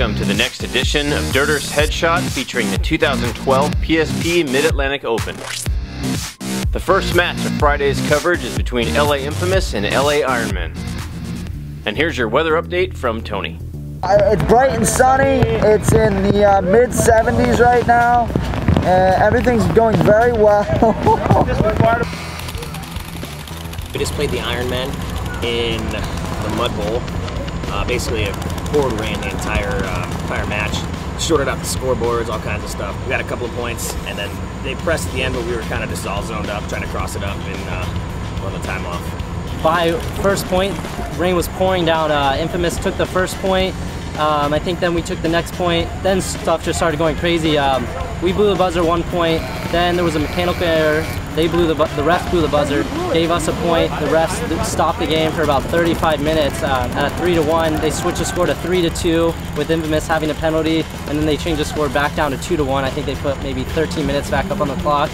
Welcome to the next edition of Dirter's Headshot featuring the 2012 PSP Mid-Atlantic Open. The first match of Friday's coverage is between LA Infamous and LA Ironman. And here's your weather update from Tony. It's bright and sunny. It's in the mid-70s right now. Everything's going very well. We just played the Ironman in the Mud Bowl. Basically, a poured rain the entire match. Shorted up the scoreboards, all kinds of stuff. We got a couple of points, and then they pressed at the end, but we were kind of just all zoned up, trying to cross it up and run the time off. By first point, rain was pouring down. Infamous took the first point. I think then we took the next point. Then stuff just started going crazy. We blew the buzzer 1 point. Then there was a mechanical error. They blew the refs blew the buzzer, gave us a point. The refs stopped the game for about 35 minutes at a 3-1. They switched the score to 3-2 with Infamous having a penalty, and then they changed the score back down to 2-1. I think they put maybe 13 minutes back up on the clock.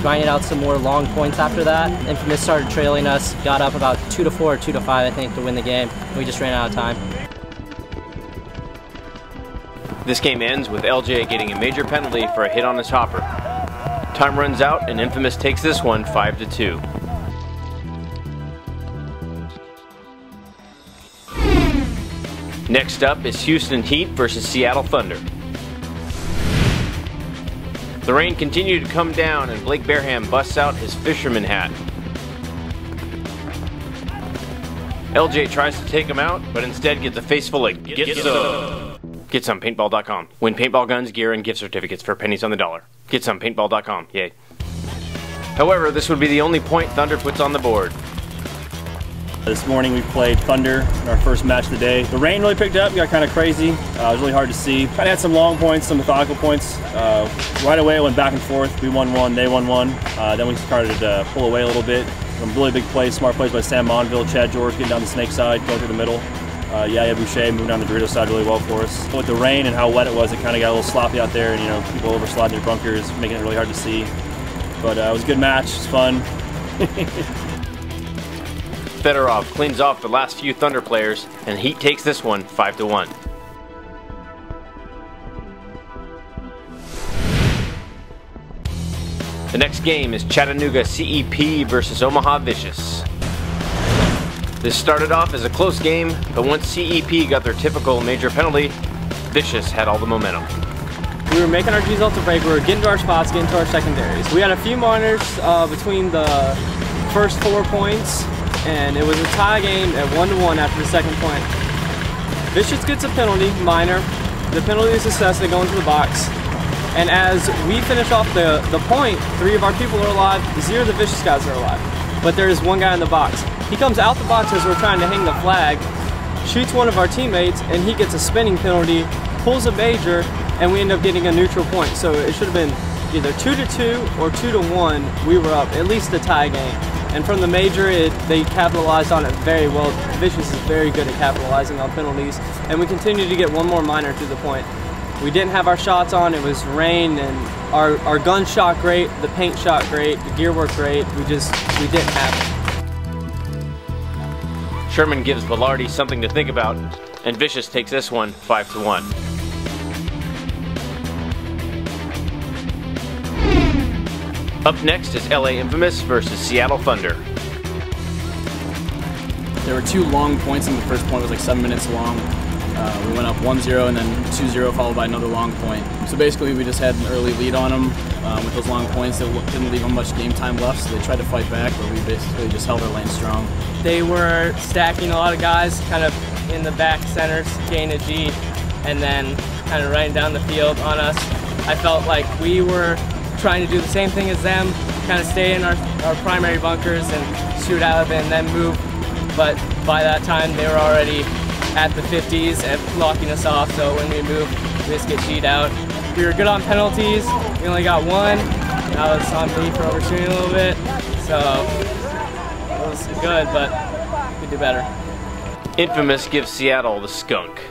Grinded out some more long points after that. Infamous started trailing us, got up about 2-4 or 2-5, I think, to win the game. We just ran out of time. This game ends with LJ getting a major penalty for a hit on his hopper. Time runs out and Infamous takes this one 5-2. Next up is Houston Heat versus Seattle Thunder. The rain continued to come down and Blake Barham busts out his fisherman hat. LJ tries to take him out, but instead gets a face full of Get some paintball.com. Win paintball guns, gear, and gift certificates for pennies on the dollar. Get some paintball.com. Yay. However, this would be the only point Thunder puts on the board. This morning we played Thunder in our first match of the day. The rain really picked up, got kind of crazy. It was really hard to see. Kind of had some long points, some methodical points. Right away it went back and forth. We won one, they won one. Then we started to pull away a little bit. Some really big plays, smart plays by Sam Monville, Chad George getting down the snake side, going through the middle. Yaya Boucher moving down the Dorito side really well for us. With the rain and how wet it was, it kind of got a little sloppy out there, and people oversliding their bunkers, making it really hard to see. But it was a good match, it was fun. Fedorov cleans off the last few Thunder players, and Heat takes this one 5-1. The next game is Chattanooga CEP versus Omaha Vicious. This started off as a close game, but once CEP got their typical major penalty, Vicious had all the momentum. We were making our G's off the break, we were getting to our spots, getting to our secondaries. We had a few minors between the first 4 points, and it was a tie game at 1-1 after the second point. Vicious gets a penalty, minor. The penalty is assessed, they go into the box. And as we finish off the point, 3 of our people are alive, 0 of the Vicious guys are alive. But there is 1 guy in the box. He comes out the box as we're trying to hang the flag, shoots one of our teammates, and he gets a spinning penalty, pulls a major, and we end up getting a neutral point. So it should have been either 2-2 or 2-1. We were up, at least a tie game. And from the major, they capitalized on it very well. Vicious is very good at capitalizing on penalties. And we continued to get 1 more minor through the point. We didn't have our shots on, it was rain, and our gun shot great, the paint shot great, the gear worked great, we didn't have it. Sherman gives Velarde something to think about, and Vicious takes this one 5-1. Up next is LA Infamous versus Seattle Thunder. There were 2 long points in the first point. It was like 7 minutes long. We went up 1-0 and then 2-0 followed by another long point. So basically we just had an early lead on them with those long points. They didn't leave them much game time left, so they tried to fight back, but we basically just held our lane strong. They were stacking a lot of guys kind of in the back centers, gain a G, and then kind of running down the field on us. I felt like we were trying to do the same thing as them, kind of stay in our primary bunkers and shoot out of it and then move. But by that time, they were already at the 50s and locking us off, so when we moved, we just get G'd out. We were good on penalties. We only got 1. That was on me for overshooting a little bit, so it was good, but we could do better. Infamous gives Seattle the skunk.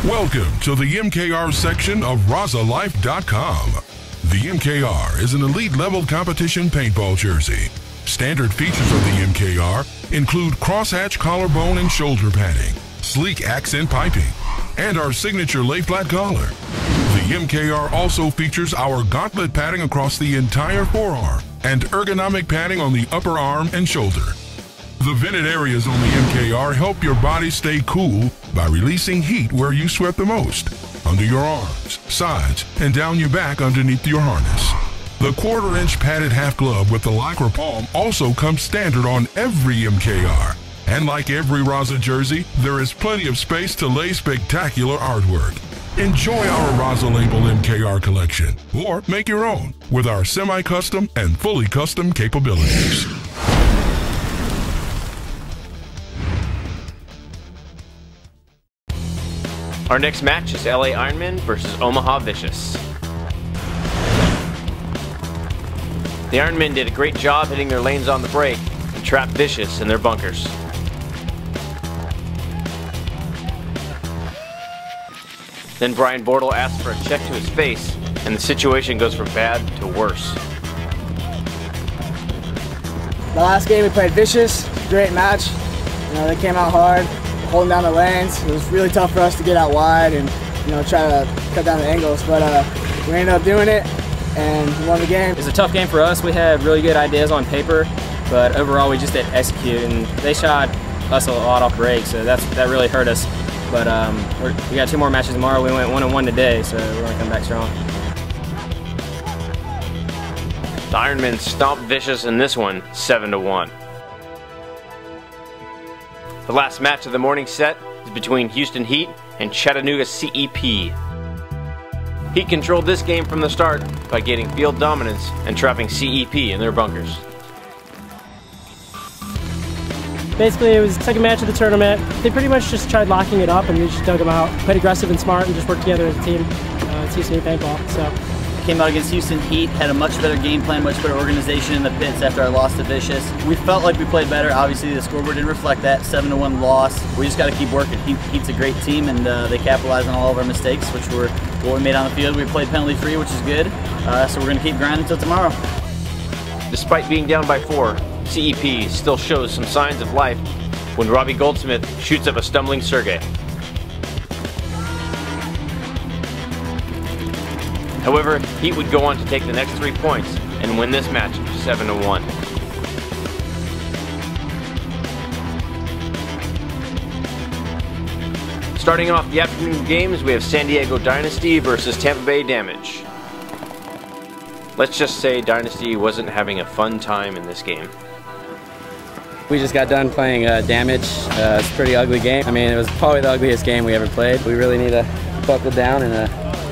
Welcome to the MKR section of RazaLife.com. The MKR is an elite level competition paintball jersey. Standard features of the MKR include crosshatch collarbone and shoulder padding, sleek accent piping, and our signature lay-flat collar. The MKR also features our gauntlet padding across the entire forearm and ergonomic padding on the upper arm and shoulder. The vented areas on the MKR help your body stay cool by releasing heat where you sweat the most, under your arms, sides, and down your back underneath your harness. The 1/4-inch padded half glove with the Lycra palm also comes standard on every MKR. And like every Raza jersey, there is plenty of space to lay spectacular artwork. Enjoy our Raza Label MKR collection, or make your own with our semi-custom and fully custom capabilities. Our next match is LA Ironman versus Omaha Vicious. The Ironmen did a great job hitting their lanes on the break and trapped Vicious in their bunkers. Then Brian Bortle asks for a check to his face, and the situation goes from bad to worse. The last game we played Vicious, great match. They came out hard, holding down the lanes. It was really tough for us to get out wide and try to cut down the angles, but we ended up doing it and we won the game. It was a tough game for us. We had really good ideas on paper, but overall we just didn't execute, and they shot us a lot off break, so that really hurt us. But we got 2 more matches tomorrow. We went 1-1 today, so we're gonna come back strong. The Ironmen stomped Vicious in this one, 7-1. The last match of the morning set is between Houston Heat and Chattanooga CEP. Heat controlled this game from the start by getting field dominance and trapping CEP in their bunkers. Basically, it was the second match of the tournament. They pretty much just tried locking it up, and we just dug them out. Played aggressive and smart and just worked together as a team. It's Houston Heat paintball. So. Came out against Houston Heat, had a much better game plan, much better organization in the pits after our loss to Vicious. We felt like we played better. Obviously, the scoreboard didn't reflect that. 7-1 loss. We just got to keep working. Heat's a great team, and they capitalized on all of our mistakes, which were what we made on the field. We played penalty-free, which is good. So we're going to keep grinding until tomorrow. Despite being down by 4, CEP still shows some signs of life when Robbie Goldsmith shoots up a stumbling Sergey. However, Heat would go on to take the next 3 points and win this match 7-1. Starting off the afternoon games, we have San Diego Dynasty versus Tampa Bay Damage. Let's just say Dynasty wasn't having a fun time in this game. We just got done playing Damage. It's a pretty ugly game. I mean, it was probably the ugliest game we ever played. We really need to buckle down and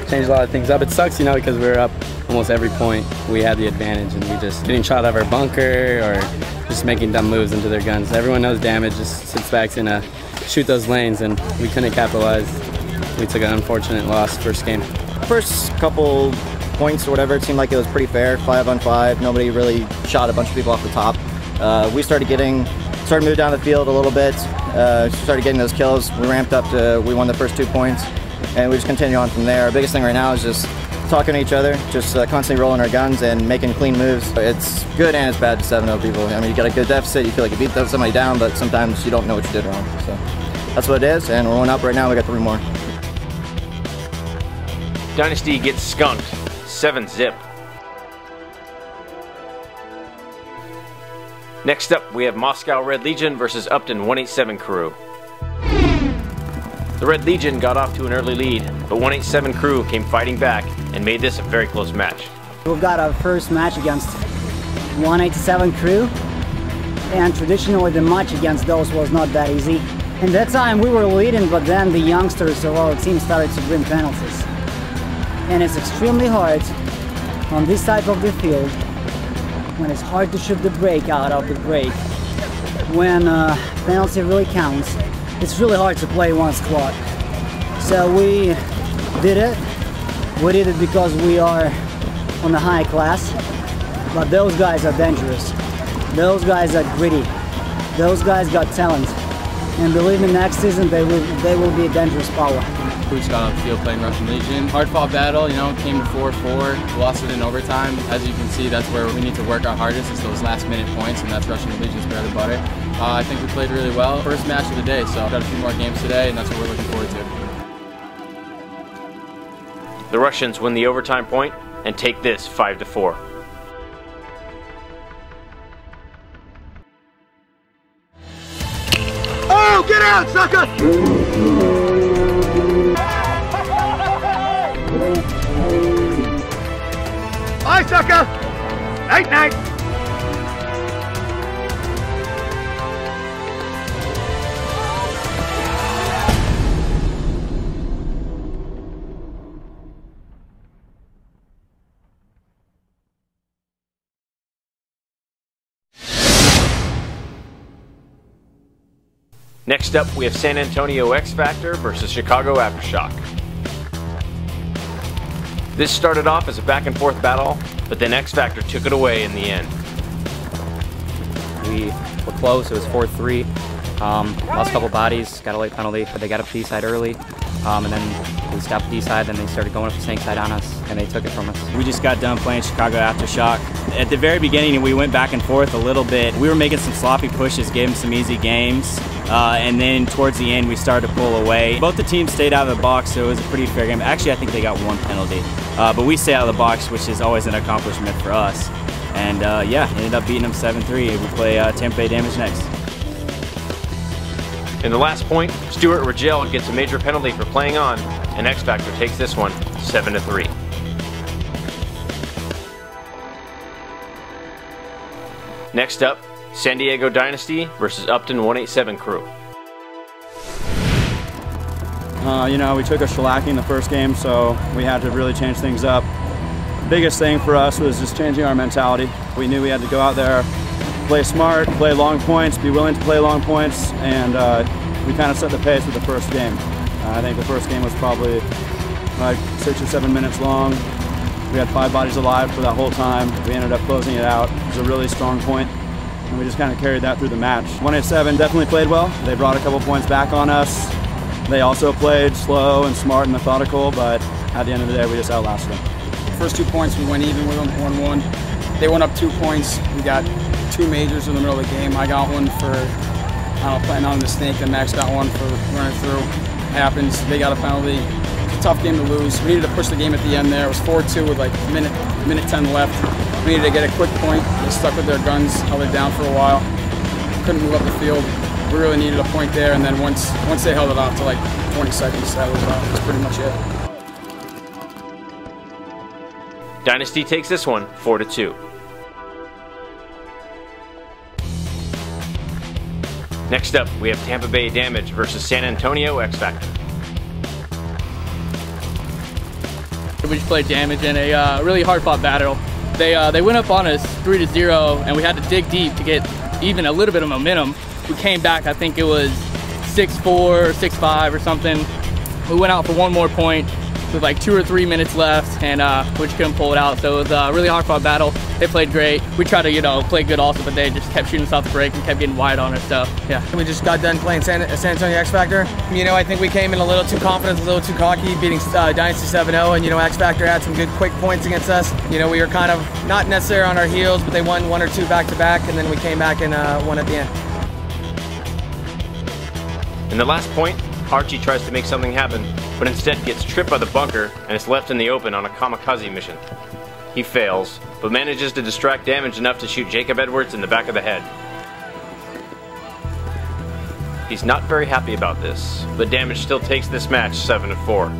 change a lot of things up. It sucks, because we were up almost every point. We had the advantage, and we just getting shot out of our bunker or just making dumb moves into their guns. Everyone knows Damage just sits back and shoot those lanes, and we couldn't capitalize. We took an unfortunate loss first game. First couple points or whatever, it seemed like it was pretty fair, 5-on-5. Nobody really shot a bunch of people off the top. We started moving down the field a little bit, started getting those kills. We ramped up we won the first 2 points, and we just continue on from there. Our biggest thing right now is just talking to each other, just constantly rolling our guns and making clean moves. It's good and it's bad to 7-0 people. I mean, you got a good deficit, you feel like you beat somebody down, but sometimes you don't know what you did wrong. So that's what it is, and we're 1 up right now. We got 3 more. Dynasty gets skunked, 7-0. Next up, we have Moscow Red Legion versus Upton 187 Crew. The Red Legion got off to an early lead, but 187 Crew came fighting back and made this a very close match. We've got our first match against 187 Crew, and traditionally the match against those was not that easy. In that time we were leading, but then the youngsters of our team started to bring penalties. And it's extremely hard on this type of the field, when it's hard to shoot the break out of the break, when penalty really counts. It's really hard to play one squad. So we did it. We did it because we are on the high class, but those guys are dangerous. Those guys are gritty. Those guys got talent. And believe me, next season they will be a dangerous power. We just got off the field playing Russian Legion. Hard fought battle, you know, came to 4-4, lost it in overtime. As you can see, that's where we need to work our hardest, is those last minute points, and that's Russian Legion's bread and butter. I think we played really well. First match of the day, so we've got a few more games today, and that's what we're looking forward to. The Russians win the overtime point and take this 5-4. Oh, get out, sucker! Bye, sucker! Night, night! Next up, we have San Antonio X Factor versus Chicago Aftershock. This started off as a back and forth battle, but then X Factor took it away in the end. We were close, it was 4-3. Lost a couple bodies, got a late penalty, but they got a P side early. And then we stopped D side, then they started going up the snake side on us, and they took it from us. We just got done playing Chicago Aftershock. At the very beginning, we went back and forth a little bit. We were making some sloppy pushes, gave them some easy games. And then towards the end, we started to pull away. Both the teams stayed out of the box, so it was a pretty fair game. Actually, I think they got one penalty. But we stayed out of the box, which is always an accomplishment for us. And yeah, ended up beating them 7-3. We play Tampa Bay Damage next. In the last point, Stuart Rigel gets a major penalty for playing on, and X Factor takes this one 7-3. Next up, San Diego Dynasty versus Upton 187 crew. You know, we took a shellacking the first game, so we had to really change things up. The biggest thing for us was just changing our mentality. We knew we had to go out there, play smart, play long points, be willing to play long points, and we kind of set the pace with the first game. I think the first game was probably like 6 or 7 minutes long. We had 5 bodies alive for that whole time. We ended up closing it out. It was a really strong point, and we just kind of carried that through the match. 187 definitely played well. They brought a couple points back on us. They also played slow and smart and methodical, but at the end of the day, we just outlasted them. First 2 points, we went even with them, 1-1. They went up 2 points. We got 2 majors in the middle of the game. I got one for, playing on the snake, and Max got one for running through. Happens, they got a penalty. It's a tough game to lose. We needed to push the game at the end there. It was 4-2 with like minute 10 left. We needed to get a quick point. They stuck with their guns, held it down for a while. Couldn't move up the field. We really needed a point there, and then once they held it off to like 20 seconds, that was pretty much it. Dynasty takes this one 4-2. Next up, we have Tampa Bay Damage versus San Antonio X Factor. We just played Damage in a really hard-fought battle. They went up on us 3-0, and we had to dig deep to get even a little bit of momentum. We came back, I think it was 6-4 or 6-5 or something. We went out for one more point with like 2 or 3 minutes left, and we just couldn't pull it out. So it was a really hard-fought battle. They played great. We tried to, play good also, but they just kept shooting us off the break and kept getting wide on us. So yeah. We just got done playing San Antonio X Factor. I think we came in a little too confident, a little too cocky, beating Dynasty 7-0, and X Factor had some good quick points against us. We were kind of not necessarily on our heels, but they won 1 or 2 back-to-back, and then we came back and won at the end. In the last point, Archie tries to make something happen, but instead gets tripped by the bunker and is left in the open on a kamikaze mission. He fails, but manages to distract Damage enough to shoot Jacob Edwards in the back of the head. He's not very happy about this, but Damage still takes this match 7-4.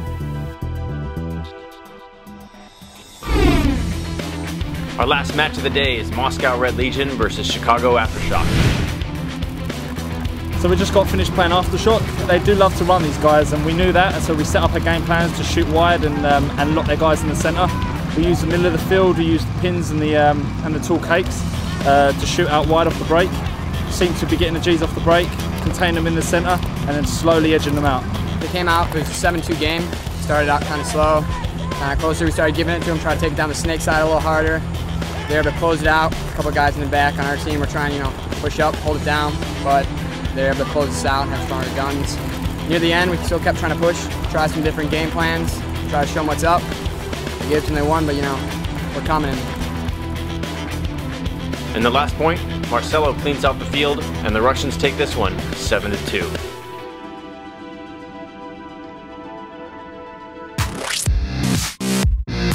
Our last match of the day is Moscow Red Legion versus Chicago Aftershock. So we just got finished playing Aftershock. They do love to run, these guys, and we knew that, and so we set up our game plans to shoot wide and lock their guys in the centre. We used the middle of the field, we used the pins and the tall cakes to shoot out wide off the break. Seemed to be getting the G's off the break, contain them in the centre, and then slowly edging them out. They came out, it was a 7-2 game. Started out kind of slow, kind of closer. We started giving it to them, trying to take it down the snake side a little harder. They were able to close it out. A couple guys in the back on our team were trying, push up, hold it down, but they were able to close us out and have stronger guns. near the end, we still kept trying to push, try some different game plans, try to show them what's up. They gave it to them, they won, but you know, we're coming in. In the last point, Marcelo cleans out the field, and the Russians take this one 7-2.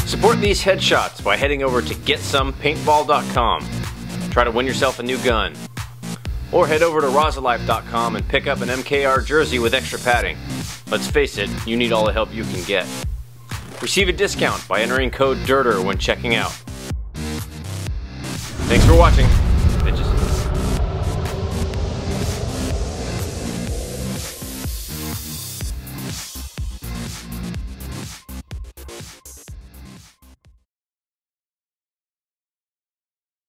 Support these headshots by heading over to GetSomePaintball.com. Try to win yourself a new gun. Or head over to Rosalife.com and pick up an MKR jersey with extra padding. Let's face it, you need all the help you can get. Receive a discount by entering code DIRTER when checking out. Thanks for watching.